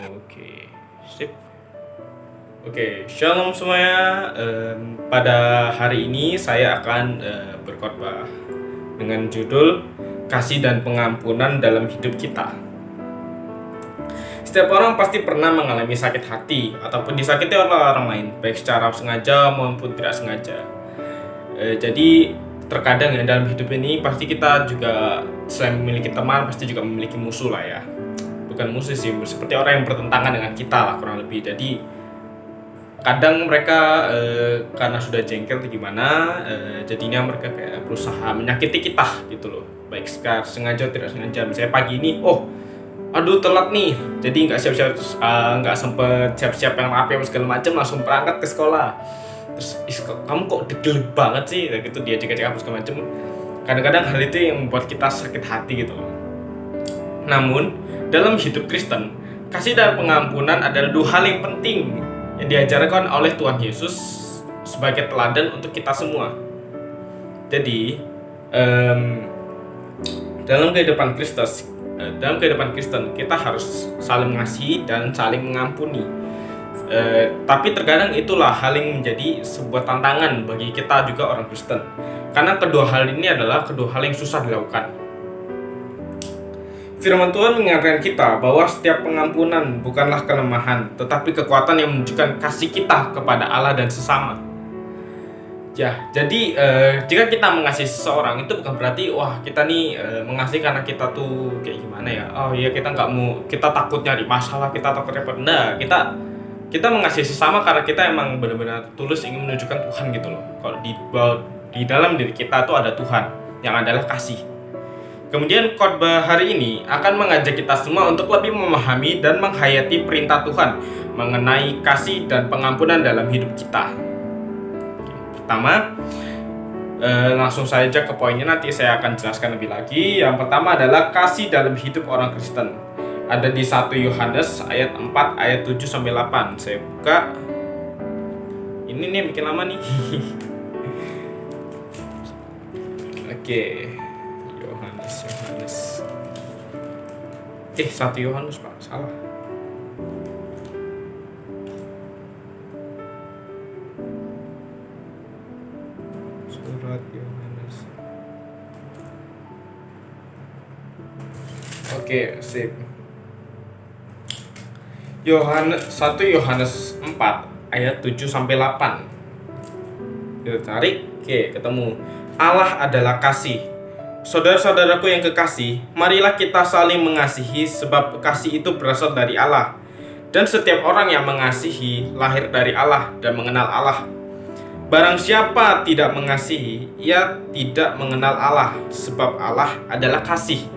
Oke, sip. Oke, shalom semuanya. Pada hari ini saya akan berkhotbah dengan judul Kasih dan Pengampunan dalam Hidup Kita. Setiap orang pasti pernah mengalami sakit hati ataupun disakiti oleh orang lain, baik secara sengaja maupun tidak sengaja. Jadi terkadang ya dalam hidup ini pasti kita juga selain memiliki teman pasti juga memiliki musuh lah ya. Bukan musuh sih, seperti orang yang bertentangan dengan kita lah kurang lebih. Jadi kadang mereka karena sudah jengkel atau gimana, jadinya mereka kayak berusaha menyakiti kita gitu loh, baik secara sengaja atau tidak sengaja. Misalnya pagi ini, aduh telat nih, jadi nggak siap-siap, nggak sempet siap-siap yang rapi segala macam, langsung berangkat ke sekolah. Terus kamu kok degil banget sih, kayak gitu dia cek-cek apa segala macam. Kadang-kadang hal itu yang membuat kita sakit hati gitu loh. Namun dalam hidup Kristen, kasih dan pengampunan adalah dua hal yang penting yang diajarkan oleh Tuhan Yesus sebagai teladan untuk kita semua. Jadi dalam kehidupan Kristen kita harus saling mengasihi dan saling mengampuni. Tapi terkadang itulah hal yang menjadi sebuah tantangan bagi kita juga orang Kristen, karena kedua hal ini adalah kedua hal yang susah dilakukan. Firman Tuhan mengingatkan kita bahwa setiap pengampunan bukanlah kelemahan, tetapi kekuatan yang menunjukkan kasih kita kepada Allah dan sesama. Ya, jadi jika kita mengasihi seseorang itu bukan berarti kita nih mengasihi karena kita tuh kayak gimana ya? Oh iya, kita nggak mau, kita takut nyari masalah, kita takut repot. Nah, kita mengasihi sesama karena kita emang benar-benar tulus ingin menunjukkan Tuhan gitu loh. Kalau di dalam diri kita tuh ada Tuhan yang adalah kasih. Kemudian khotbah hari ini akan mengajak kita semua untuk lebih memahami dan menghayati perintah Tuhan mengenai kasih dan pengampunan dalam hidup kita. Pertama, langsung saja ke poinnya, nanti saya akan jelaskan lebih lagi. Yang pertama adalah kasih dalam hidup orang Kristen. Ada di 1 Yohanes ayat 4 ayat 7 sampai 8. Saya buka. Ini nih yang bikin lama nih. Oke. Yohanes. 1 Yohanes Pak, salah. Surat Yohanes. Oke, sip. 1 Yohanes 4 ayat 7 sampai 8. Kita tarik. Oke, ketemu. Allah adalah kasih. Saudara-saudaraku yang kekasih, marilah kita saling mengasihi, sebab kasih itu berasal dari Allah. Dan setiap orang yang mengasihi lahir dari Allah dan mengenal Allah. Barang siapa tidak mengasihi, ia tidak mengenal Allah, sebab Allah adalah kasih.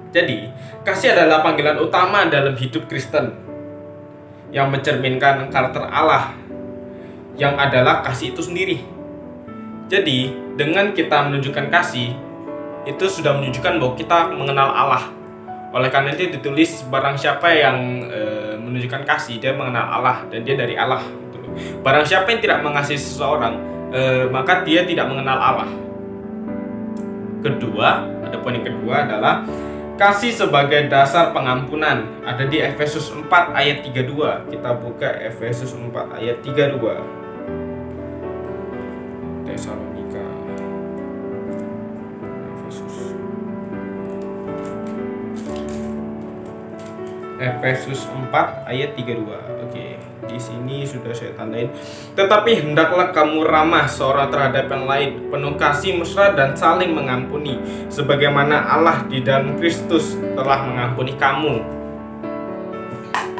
Jadi, kasih adalah panggilan utama dalam hidup Kristen yang mencerminkan karakter Allah, yang adalah kasih itu sendiri. Jadi, dengan kita menunjukkan kasih, itu sudah menunjukkan bahwa kita mengenal Allah. Oleh karena itu ditulis, barang siapa yang menunjukkan kasih, dia mengenal Allah dan dia dari Allah. Barang siapa yang tidak mengasihi seseorang, maka dia tidak mengenal Allah. Kedua, ada poin yang kedua adalah kasih sebagai dasar pengampunan. Ada di Efesus 4 ayat 32. Kita buka Efesus 4 ayat 32. Tesalonika. Efesus 4 ayat 32. Oke, di sini sudah saya tandain. Tetapi hendaklah kamu ramah seorang terhadap yang lain, penuh kasih mesra dan saling mengampuni, sebagaimana Allah di dalam Kristus telah mengampuni kamu.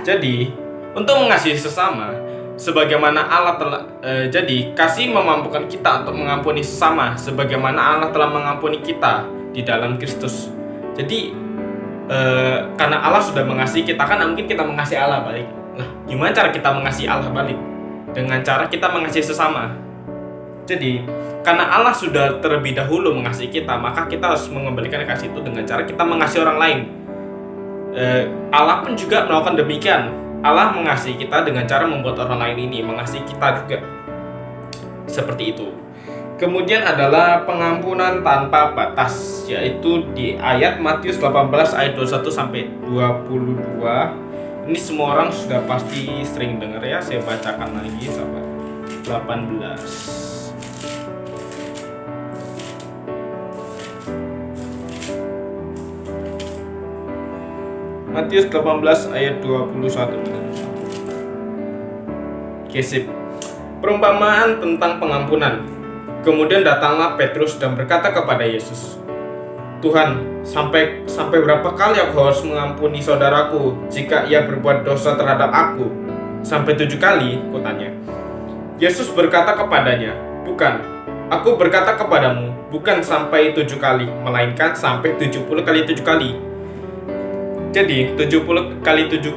Jadi, untuk mengasihi sesama sebagaimana Allah telah jadi kasih memampukan kita untuk mengampuni sesama sebagaimana Allah telah mengampuni kita di dalam Kristus. Jadi karena Allah sudah mengasihi kita, kan mungkin kita mengasihi Allah balik. Nah, gimana cara kita mengasihi Allah balik? Dengan cara kita mengasihi sesama. Jadi karena Allah sudah terlebih dahulu mengasihi kita, maka kita harus mengembalikan kasih itu dengan cara kita mengasihi orang lain. Allah pun juga melakukan demikian. Allah mengasihi kita dengan cara membuat orang lain ini mengasihi kita juga. Seperti itu. Kemudian adalah pengampunan tanpa batas, yaitu di ayat Matius 18 ayat 21 sampai 22. Ini semua orang sudah pasti sering dengar ya, saya bacakan lagi sahabat. 18. Matius 18 ayat 21. Oke, sip. Perumpamaan tentang pengampunan. Kemudian datanglah Petrus dan berkata kepada Yesus, "Tuhan, sampai berapa kali aku harus mengampuni saudaraku jika ia berbuat dosa terhadap aku? Sampai 7 kali?" kutanya. Yesus berkata kepadanya, "Bukan, aku berkata kepadamu, bukan sampai 7 kali, melainkan sampai 70 kali 7 kali." Jadi 70 kali 7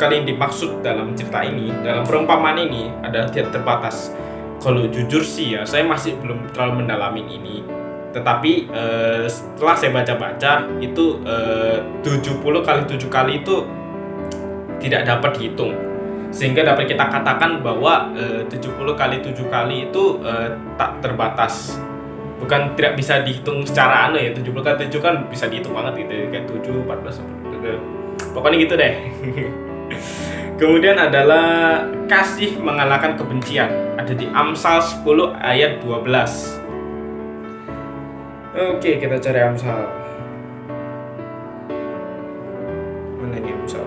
kali yang dimaksud dalam cerita ini, dalam perumpamaan ini adalah tidak terbatas. Kalau jujur sih ya, saya masih belum terlalu mendalami ini. Tetapi setelah saya baca-baca itu 70 kali 7 kali itu tidak dapat dihitung. Sehingga dapat kita katakan bahwa 70 kali 7 kali itu tak terbatas. Bukan tidak bisa dihitung secara ya, 70 kali 7 kan bisa dihitung banget gitu, kayak 7, 14, pokoknya gitu deh. Kemudian adalah kasih mengalahkan kebencian, ada di Amsal 10 ayat 12. Oke, kita cari Amsal. Mana ini Amsal?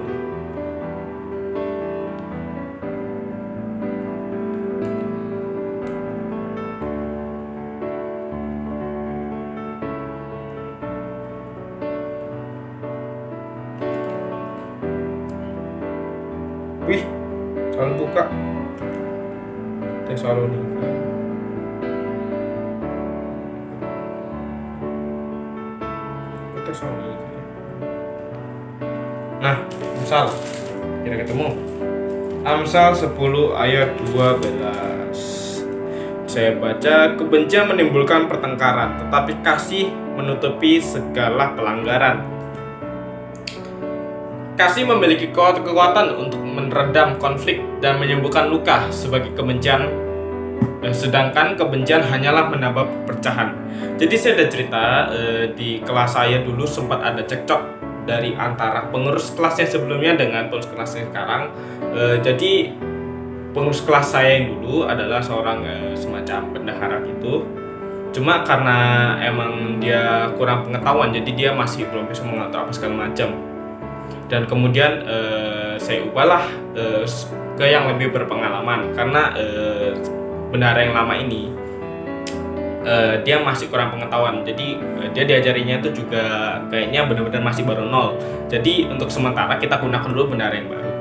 Wih, salah buka. Tesalonika. Tesalonika. Nah, Amsal. Kita ketemu. Amsal 10 ayat 12. Saya baca, kebencian menimbulkan pertengkaran, tetapi kasih menutupi segala pelanggaran. Kasih memiliki kekuatan untuk meredam konflik dan menyembuhkan luka sebagai kebencian, sedangkan kebencian hanyalah menambah perpecahan. Jadi saya ada cerita di kelas saya dulu sempat ada cekcok dari antara pengurus kelas yang sebelumnya dengan pengurus kelas yang sekarang. Jadi pengurus kelas saya yang dulu adalah seorang semacam bendahara gitu. Cuma karena emang dia kurang pengetahuan, jadi dia masih belum bisa mengatur apa segala macam. Dan kemudian saya ubahlah ke yang lebih berpengalaman, karena bendahara yang lama ini dia masih kurang pengetahuan, jadi dia diajarinya itu juga kayaknya benar-benar masih baru nol. Jadi untuk sementara kita gunakan dulu bendahara yang baru.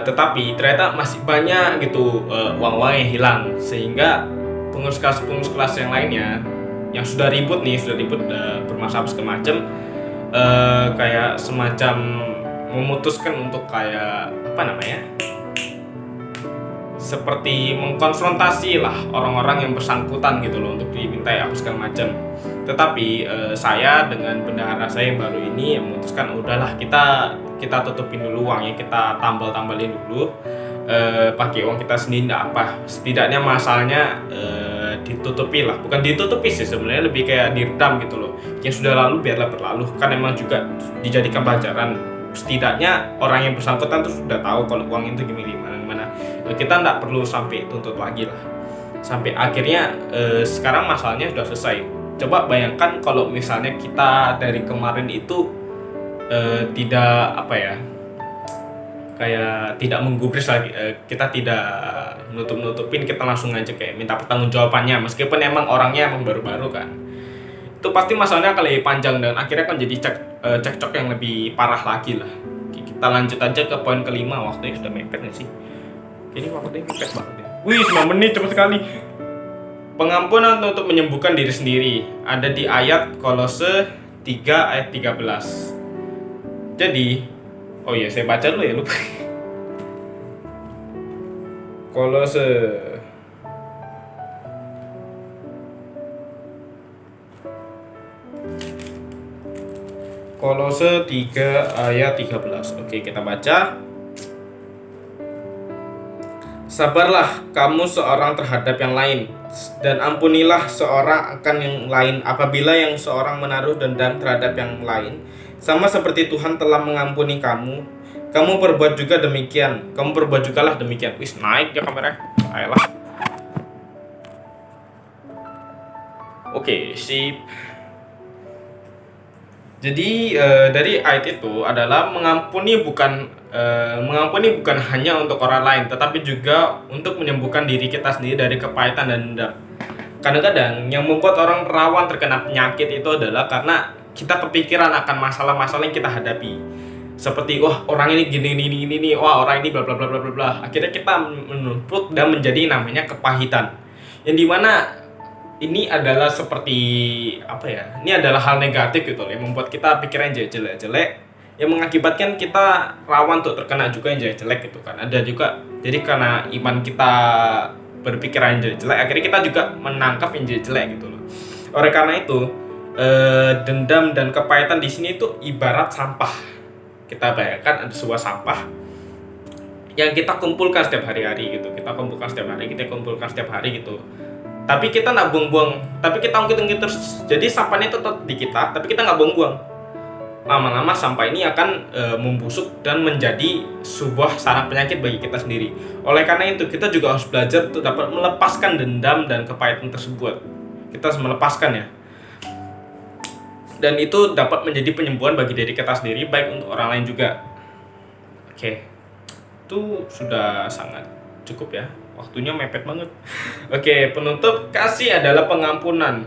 Tetapi ternyata masih banyak gitu uang-uang yang hilang, sehingga pengurus kelas yang lainnya yang sudah ribut bermasalah segala macam, kayak semacam memutuskan untuk kayak seperti mengkonfrontasi lah orang-orang yang bersangkutan gitu loh, untuk dimintai apa segala macam. Tetapi saya dengan bendahara saya yang baru ini memutuskan udahlah, kita tutupin dulu uangnya, kita tambalin dulu, pakai uang kita sendiri, enggak apa, setidaknya masalahnya ditutupi lah. Bukan ditutupi sih sebenarnya, lebih kayak diredam gitu loh. Yang sudah lalu biarlah berlalu, kan emang juga dijadikan pelajaran. Setidaknya orang yang bersangkutan tuh sudah tahu kalau uang itu gimana. Kita nggak perlu sampai tuntut lagi lah. Sampai akhirnya sekarang masalahnya sudah selesai. Coba bayangkan kalau misalnya kita dari kemarin itu tidak kayak tidak menggubris lagi, kita tidak nutupin, kita langsung aja kayak minta pertanggungjawabannya, meskipun emang orangnya emang baru-baru kan. Itu pasti masalahnya akan lebih panjang dan akhirnya akan jadi cekcok yang lebih parah lagi lah. Kita lanjut aja ke poin kelima. Waktunya sudah mepet nggak sih? Ini waktunya mepet banget ya. Wih, 9 menit cepet sekali. Pengampunan untuk menyembuhkan diri sendiri, ada di ayat Kolose 3 ayat 13. Jadi, oh iya, saya baca dulu ya, lupa. Kolose 3 ayat 13. Oke, kita baca. Sabarlah kamu seorang terhadap yang lain, dan ampunilah seorang akan yang lain apabila yang seorang menaruh dendam terhadap yang lain. Sama seperti Tuhan telah mengampuni kamu, kamu perbuat juga demikian. Kamu perbuat jugalah demikian. Wis naik ya kamera. Ayolah. Oke, sip. Jadi dari ayat itu adalah mengampuni bukan hanya untuk orang lain, tetapi juga untuk menyembuhkan diri kita sendiri dari kepahitan dan dendam. Kadang-kadang yang membuat orang rawan terkena penyakit itu adalah karena kita kepikiran akan masalah-masalah yang kita hadapi. Seperti wah orang ini gini ini, wah orang ini bla bla bla bla bla bla. Akhirnya kita menumpuk dan menjadi namanya kepahitan. Yang dimana ini adalah seperti apa ya? Ini adalah hal negatif gitu loh, yang membuat kita pikiran jelek-jelek, yang mengakibatkan kita rawan untuk terkena juga yang jelek-jelek gitu kan. Ada juga, jadi karena iman kita berpikiran jelek-jelek, akhirnya kita juga menangkap yang jelek-jelek gitu loh. Oleh karena itu, dendam dan kepahitan di sini itu ibarat sampah. Kita bayangkan ada sebuah sampah yang kita kumpulkan setiap hari-hari gitu. Kita kumpulkan setiap hari gitu. Tapi kita nggak buang-buang, tapi kita ungkit-ungkit terus. Jadi sampahnya itu tetap di kita, tapi kita nggak buang-buang. Lama-lama sampah ini akan membusuk dan menjadi sebuah sarang penyakit bagi kita sendiri. Oleh karena itu kita juga harus belajar untuk dapat melepaskan dendam dan kepahitan tersebut. Kita harus melepaskan ya. Dan itu dapat menjadi penyembuhan bagi diri kita sendiri, baik untuk orang lain juga. Oke, itu sudah sangat cukup ya. Waktunya mepet banget. Oke, penutup, kasih adalah pengampunan.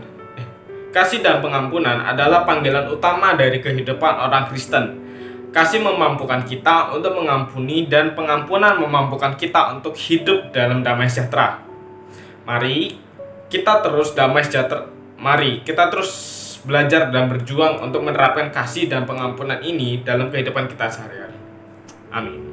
Kasih dan pengampunan adalah panggilan utama dari kehidupan orang Kristen. Kasih memampukan kita untuk mengampuni dan pengampunan memampukan kita untuk hidup dalam damai sejahtera. Mari kita terus belajar dan berjuang untuk menerapkan kasih dan pengampunan ini dalam kehidupan kita sehari-hari. Amin.